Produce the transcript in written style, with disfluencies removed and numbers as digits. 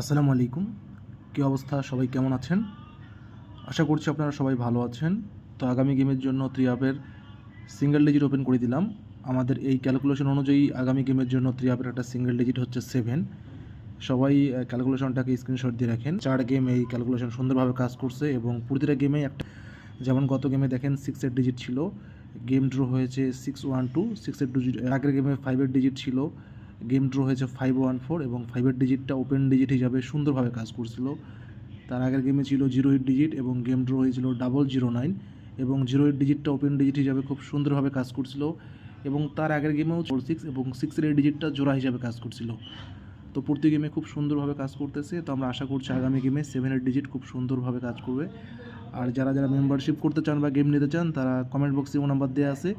আসসালামু আলাইকুম। কী অবস্থা? সবাই কেমন আছেন? আশা করছি আপনারা সবাই ভালো আছেন। তো আগামী গেমের জন্য 3 সিঙ্গেল ডিজিট ওপেন করে দিলাম। আমাদের এই ক্যালকুলেশন অনুযায়ী আগামী গেমের জন্য 3 একটা সিঙ্গেল ডিজিট হচ্ছে 7। সবাই ক্যালকুলেশনটাকে স্ক্রিনশট দিয়ে রাখেন। 4 গেম এই ক্যালকুলেশন সুন্দরভাবে কাজ করছে এবং প্রতিটা গেমেই একটা, যেমন গত গেমে দেখেন 6 এর ডিজিট ছিল, গেম ড্র হয়েছে 612। 6 এর ডিজিট, আগের গেমে 5 এর ডিজিট ছিল, গেম ড্র হয়েছে 514 এবং 5 এর ডিজিটটা ওপেন ডিজিট হিসাবে সুন্দরভাবে কাজ করছিল। তার আগের গেমে ছিল 0 ডিজিট এবং গেম ড্র হয়েছিল 009 এবং 0 ডিজিটটা ওপেন ডিজিট হিসাবে খুব সুন্দরভাবে কাজ করছিল এবং তার আগের গেমেও 6 এবং 6 এর ডিজিটটা জোড়া হিসাবে কাজ করছিল। তো প্রতি গেমে খুব সুন্দরভাবে কাজ করতেছে। তো আমরা আশা করছি আগামী গেমে 7 এর ডিজিট খুব সুন্দরভাবে কাজ করবে। আর যারা যারা মেম্বারশিপ করতে চান বা গেম নিতে চান তারা কমেন্ট বক্সে নাম্বার দেওয়া আছে,